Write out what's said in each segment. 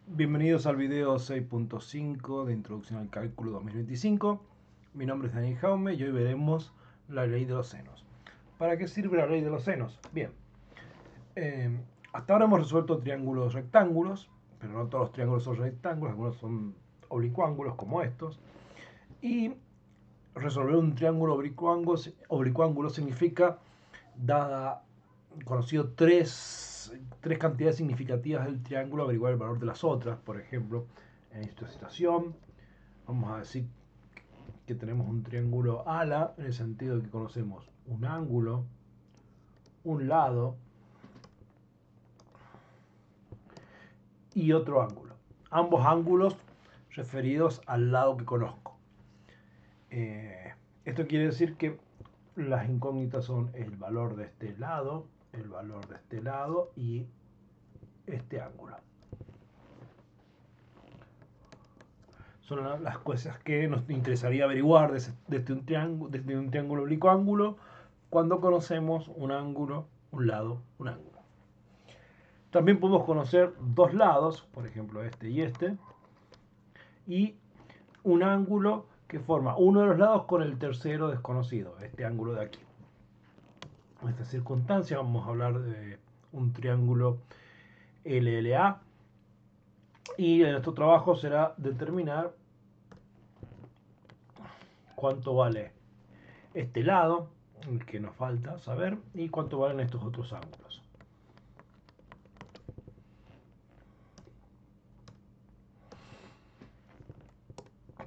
Bienvenidos al video 6.5 de Introducción al Cálculo 2025. Mi nombre es Daniel Jaume y hoy veremos la ley de los senos. ¿Para qué sirve la ley de los senos? Bien, hasta ahora hemos resuelto triángulos rectángulos, pero no todos los triángulos son rectángulos, algunos son oblicuángulos como estos. Y resolver un triángulo oblicuángulo significa, conocido tres cantidades significativas del triángulo, averiguar el valor de las otras. Por ejemplo, en esta situación vamos a decir que tenemos un triángulo ala, en el sentido de que conocemos un ángulo, un lado y otro ángulo. Ambos ángulos referidos al lado que conozco. Esto quiere decir que las incógnitas son el valor de este lado, el valor de este lado y este ángulo. Son las cosas que nos interesaría averiguar desde un triángulo oblicuo-ángulo cuando conocemos un ángulo, un lado, un ángulo. También podemos conocer dos lados, por ejemplo este y un ángulo que forma uno de los lados con el tercero desconocido, este ángulo de aquí. En esta circunstancia vamos a hablar de un triángulo LLA y en nuestro trabajo será determinar cuánto vale este lado, el que nos falta saber, y cuánto valen estos otros ángulos.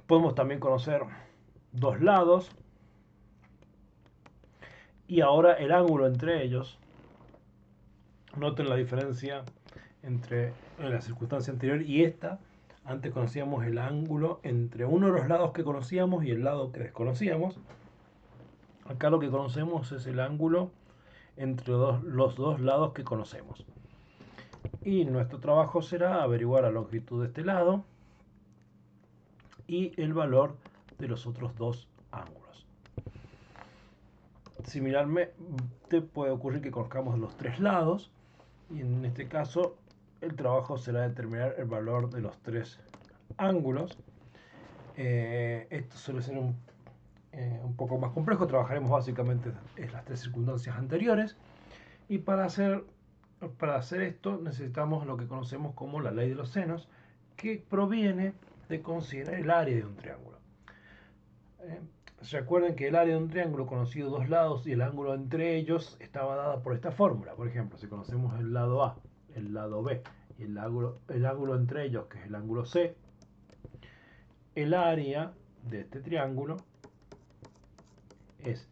Podemos también conocer dos lados y ahora el ángulo entre ellos. Noten la diferencia entre la circunstancia anterior y esta. Antes conocíamos el ángulo entre uno de los lados que conocíamos y el lado que desconocíamos. Acá lo que conocemos es el ángulo entre los dos lados que conocemos. Y nuestro trabajo será averiguar la longitud de este lado y el valor de los otros dos ángulos. Similarmente puede ocurrir que conozcamos los tres lados y en este caso el trabajo será determinar el valor de los tres ángulos. Esto suele ser un poco más complejo, trabajaremos básicamente en las tres circunstancias anteriores y para hacer esto necesitamos lo que conocemos como la ley de los senos, que proviene de considerar el área de un triángulo. Recuerden que el área de un triángulo conocido dos lados y el ángulo entre ellos estaba dada por esta fórmula. Por ejemplo, si conocemos el lado A, el lado B y el ángulo entre ellos, que es el ángulo C, el área de este triángulo es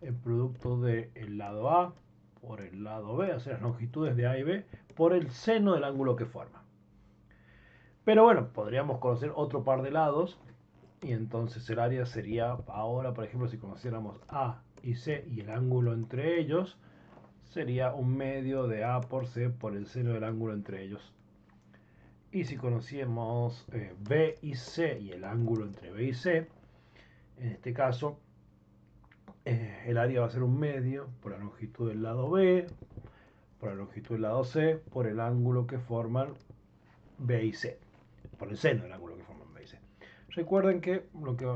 el producto del lado A por el lado B, o sea, las longitudes de A y B, por el seno del ángulo que forma. Pero bueno, podríamos conocer otro par de lados y entonces el área sería, ahora por ejemplo, si conociéramos A y C y el ángulo entre ellos, sería un medio de A por C por el seno del ángulo entre ellos. Y si conociéramos B y C y el ángulo entre B y C, en este caso el área va a ser un medio por la longitud del lado B, por la longitud del lado C, por el ángulo que forman B y C, por el seno del ángulo que forman B y C. Recuerden que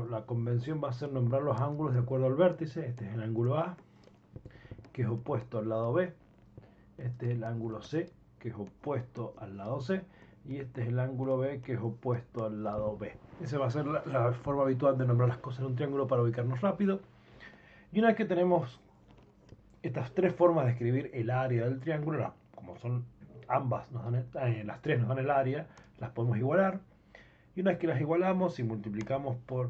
la convención va a ser nombrar los ángulos de acuerdo al vértice. Este es el ángulo A, que es opuesto al lado B. Este es el ángulo C, que es opuesto al lado C. Y este es el ángulo B, que es opuesto al lado B. Esa va a ser la forma habitual de nombrar las cosas en un triángulo para ubicarnos rápido. Y una vez que tenemos estas tres formas de escribir el área del triángulo, como son ambas, las tres nos dan el área, las podemos igualar. Y una vez que las igualamos, si multiplicamos por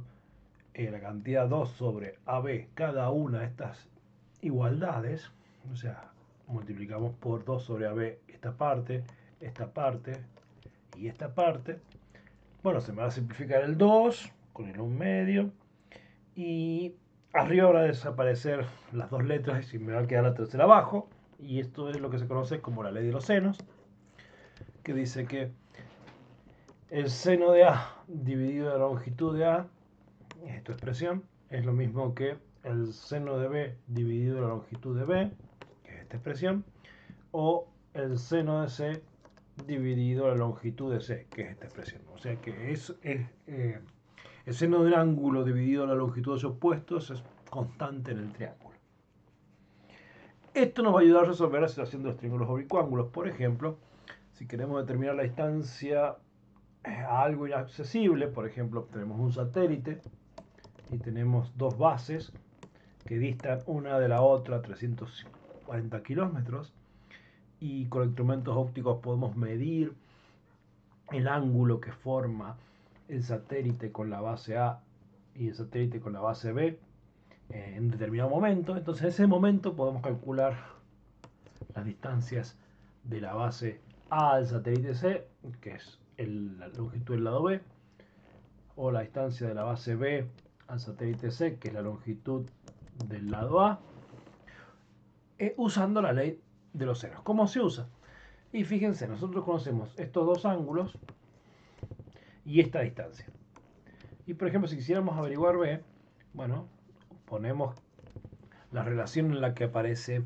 la cantidad 2 sobre AB cada una de estas igualdades, o sea, multiplicamos por 2 sobre AB esta parte y esta parte, bueno, se me va a simplificar el 2 con el 1 medio y arriba van a desaparecer las dos letras y me va a quedar la tercera abajo, y esto es lo que se conoce como la ley de los senos, que dice que el seno de A dividido la longitud de A, esta expresión, es lo mismo que el seno de B dividido la longitud de B, que es esta expresión, o el seno de C dividido la longitud de C, que es esta expresión. O sea que el seno de un ángulo dividido la longitud de sus opuestos es constante en el triángulo. Esto nos va a ayudar a resolver la situación de los triángulos oblicuángulos. Por ejemplo, si queremos determinar la distancia a algo inaccesible, por ejemplo, tenemos un satélite y tenemos dos bases que distan una de la otra 340 kilómetros, y con instrumentos ópticos podemos medir el ángulo que forma el satélite con la base A y el satélite con la base B en determinado momento. Entonces en ese momento podemos calcular las distancias de la base A al satélite C, que es la longitud del lado B, o la distancia de la base B al satélite C, que es la longitud del lado A, usando la ley de los senos. ¿Cómo se usa? Y fíjense, nosotros conocemos estos dos ángulos y esta distancia. Y por ejemplo, si quisiéramos averiguar B, bueno, ponemos la relación en la que aparece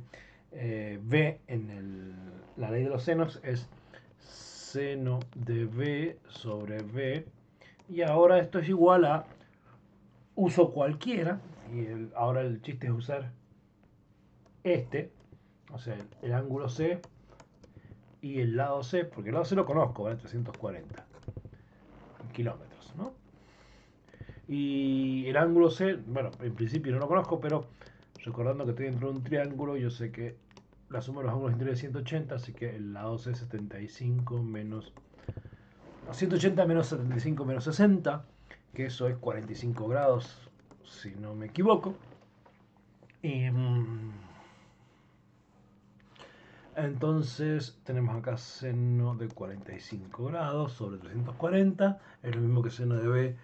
B en la ley de los senos es seno de B sobre B. Y ahora esto es igual a uso cualquiera. Y ahora el chiste es usar o sea, el ángulo C y el lado C, porque el lado C lo conozco, ¿vale? 340 kilómetros, ¿no? Y el ángulo C, bueno, en principio no lo conozco, pero recordando que estoy dentro de un triángulo, yo sé que la suma de los ángulos interiores es 180, así que el lado C es 75 menos 180 menos 75 menos 60, que eso es 45 grados, si no me equivoco. Y entonces tenemos acá seno de 45 grados sobre 340, es lo mismo que seno de B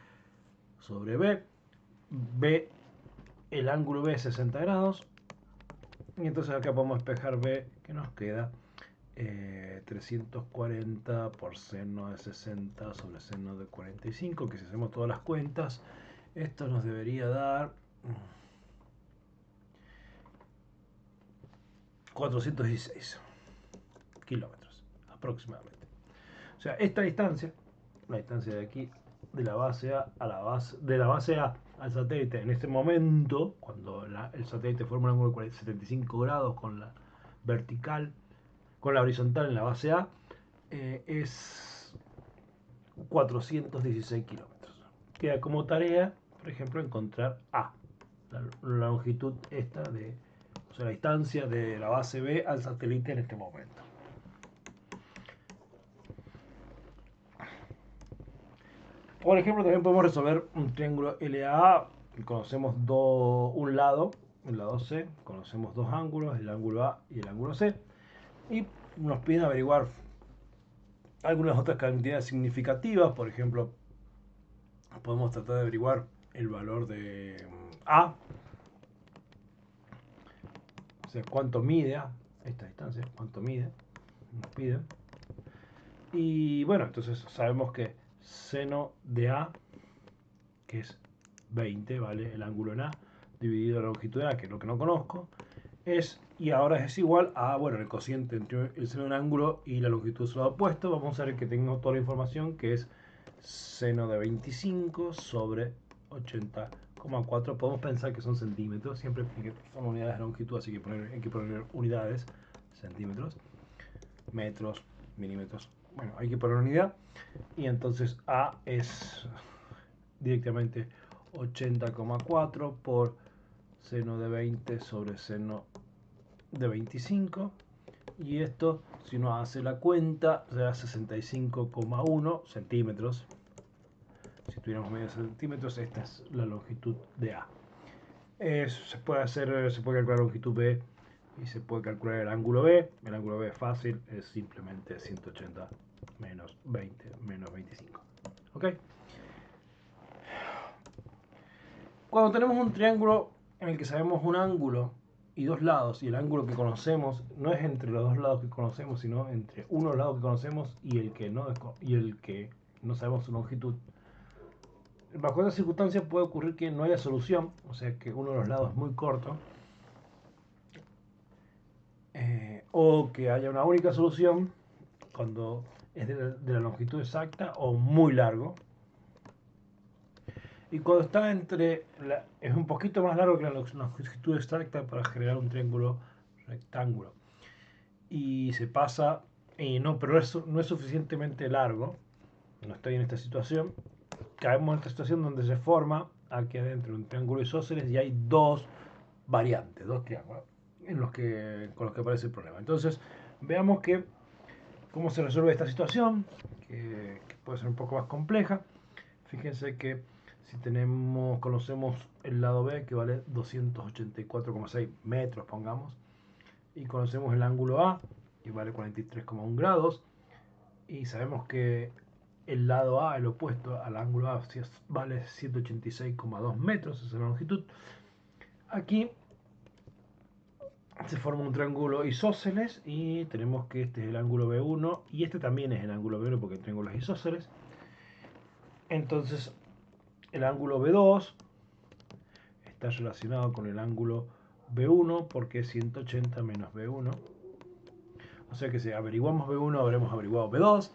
sobre B. B, el ángulo B es 60 grados. Y entonces acá podemos despejar B, que nos queda 340 por seno de 60 sobre seno de 45, que si hacemos todas las cuentas, esto nos debería dar 416 kilómetros aproximadamente. O sea, esta distancia, la distancia de aquí, de la base A a la base, de la base A al satélite, en este momento, cuando el satélite forma un ángulo de 75 grados con la vertical, con la horizontal en la base A, es 416 kilómetros. Queda como tarea, por ejemplo, encontrar A, la longitud esta o sea, la distancia de la base B al satélite en este momento. Por ejemplo, también podemos resolver un triángulo LAA. Conocemos un lado, el lado C, conocemos dos ángulos, el ángulo A y el ángulo C, y nos piden averiguar algunas otras cantidades significativas. Por ejemplo, podemos tratar de averiguar el valor de A, o sea, cuánto mide esta distancia, cuánto mide, nos piden. Y bueno, entonces sabemos que seno de A, que es 20, ¿vale? El ángulo en A, dividido la longitud de A, que es lo que no conozco, y ahora es igual a, bueno, el cociente entre el seno de un ángulo y la longitud de su lado opuesto. Vamos a ver que tengo toda la información, que es seno de 25 sobre 80,4. Podemos pensar que son centímetros, siempre son unidades de longitud, así que hay que poner unidades, centímetros, metros, milímetros. Bueno, hay que poner unidad, y entonces A es directamente 80,4 por seno de 20 sobre seno de 25, y esto, si uno hace la cuenta, se da 65,1 centímetros. Si tuviéramos medio centímetros, esta es la longitud de A. Se puede calcular la longitud B y se puede calcular el ángulo B. El ángulo B es fácil, es simplemente 180 menos 20 menos 25. ¿Ok? Cuando tenemos un triángulo en el que sabemos un ángulo y dos lados, y el ángulo que conocemos no es entre los dos lados que conocemos, sino entre uno de los lados que conocemos y el que no sabemos su longitud, bajo estas circunstancias puede ocurrir que no haya solución, o sea que uno de los lados es muy corto, o que haya una única solución cuando es de la longitud exacta o muy largo. Y cuando está es un poquito más largo que la longitud exacta para generar un triángulo rectángulo. Y se pasa, y no, pero eso no es suficientemente largo. No estoy en esta situación. Caemos en esta situación donde se forma aquí adentro un triángulo isósceles y hay dos variantes, dos triángulos con los que aparece el problema. Entonces, veamos cómo se resuelve esta situación, que puede ser un poco más compleja. Fíjense que si conocemos el lado B, que vale 284,6 metros, pongamos, y conocemos el ángulo A, que vale 43,1 grados, y sabemos que el lado A, el opuesto al ángulo A, vale 186,2 metros, esa es la longitud. Aquí se forma un triángulo isósceles y tenemos que este es el ángulo B1 y este también es el ángulo B1 porque el triángulo es isósceles. Entonces el ángulo B2 está relacionado con el ángulo B1 porque es 180 menos B1. O sea que si averiguamos B1 habremos averiguado B2.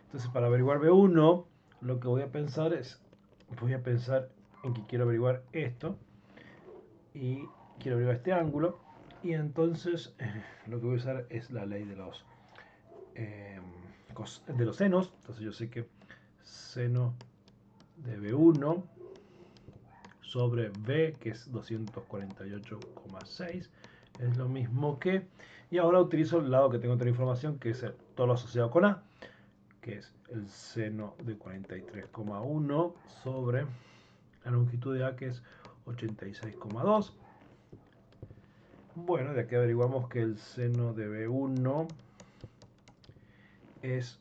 Entonces para averiguar B1 lo que voy a pensar en que quiero averiguar esto y quiero averiguar este ángulo y entonces lo que voy a usar es la ley de los senos. Entonces yo sé que seno de B1 sobre B, que es 248,6, es lo mismo que, y ahora utilizo el lado que tengo otra información, que es todo lo asociado con A, que es el seno de 43,1 sobre la longitud de A, que es 86,2. Bueno, de aquí averiguamos que el seno de B1 es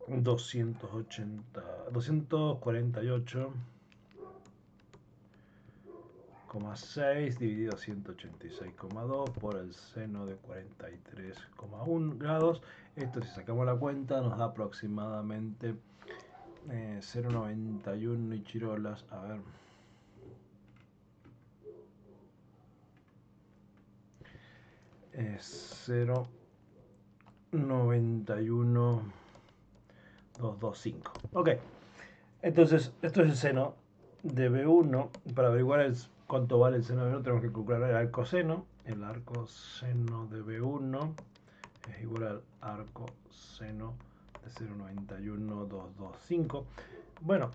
248,6 dividido 186,2 por el seno de 43,1 grados. Esto, si sacamos la cuenta, nos da aproximadamente 0,91 y chirolas. A ver. Es 0,91225. Ok, entonces esto es el seno de B1. Para averiguar cuánto vale el seno de B1 tenemos que calcular el arcoseno. El arcoseno de B1 es igual al arcoseno de 0,91225. Bueno,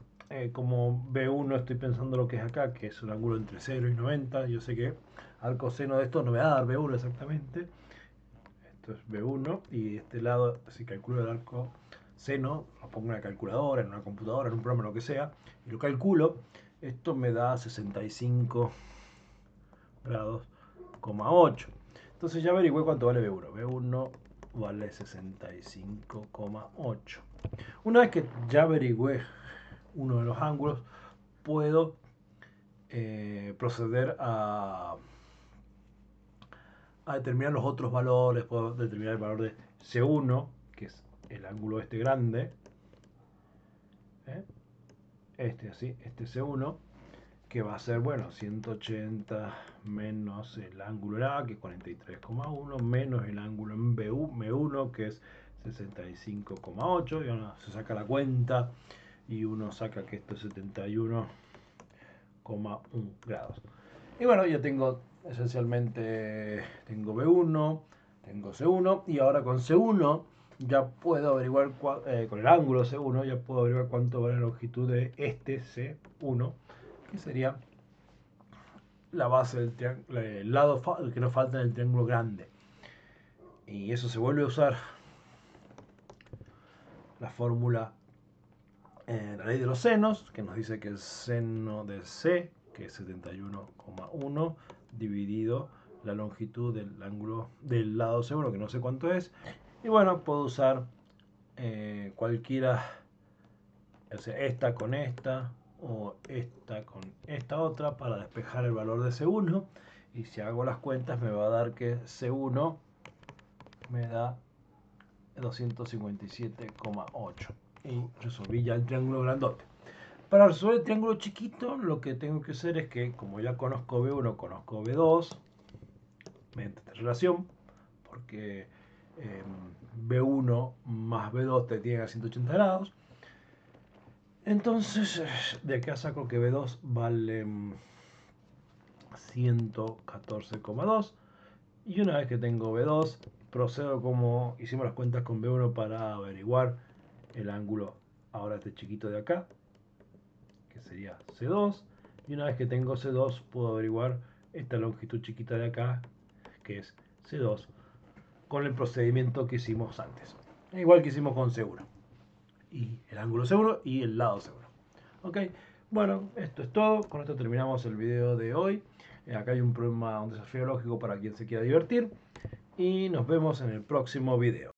como B1 estoy pensando lo que es acá, que es un ángulo entre 0 y 90. Yo sé que arcoseno de esto no me va a dar B1 exactamente. Esto es B1 y de este lado, si calculo el arco seno, lo pongo en una calculadora, en una computadora, en un programa, lo que sea, y lo calculo, esto me da 65 grados, 8. Entonces ya averigüé cuánto vale B1. B1 vale 65,8. Una vez que ya averigüé uno de los ángulos, puedo proceder a determinar los otros valores. Puedo determinar el valor de C1, que es el ángulo este grande, este C1, que va a ser, bueno, 180 menos el ángulo A, que es 43,1, menos el ángulo en B1, que es 65,8, y uno se saca la cuenta y uno saca que esto es 71,1 grados. Y bueno, yo tengo esencialmente, tengo B1, tengo C1, y ahora con C1 ya puedo averiguar, con el ángulo C1, ya puedo averiguar cuánto vale la longitud de este C1, que sería la base del triángulo, el lado que nos falta en el triángulo grande. Y eso se vuelve a usar la fórmula, la ley de los senos, que nos dice que el seno de C, que es 71,1, dividido la longitud del ángulo del lado C1, que no sé cuánto es. Y bueno, puedo usar cualquiera, o sea, esta con esta o esta con esta otra para despejar el valor de C1. Y si hago las cuentas me va a dar que C1 me da 257,8. Y resolví ya el triángulo grandote. Para resolver el triángulo chiquito, lo que tengo que hacer es que, como ya conozco B1, conozco B2, mediante esta relación, porque B1 más B2 te tienen a 180 grados. Entonces, de acá saco que B2 vale 114,2. Y una vez que tengo B2, procedo como hicimos las cuentas con B1 para averiguar el ángulo, ahora este chiquito de acá, que sería C2. Y una vez que tengo C2, puedo averiguar esta longitud chiquita de acá, que es C2, con el procedimiento que hicimos antes. Igual que hicimos con C1. Y el ángulo C1 y el lado C1. Ok, bueno, esto es todo. Con esto terminamos el video de hoy. Acá hay un desafío lógico para quien se quiera divertir. Y nos vemos en el próximo video.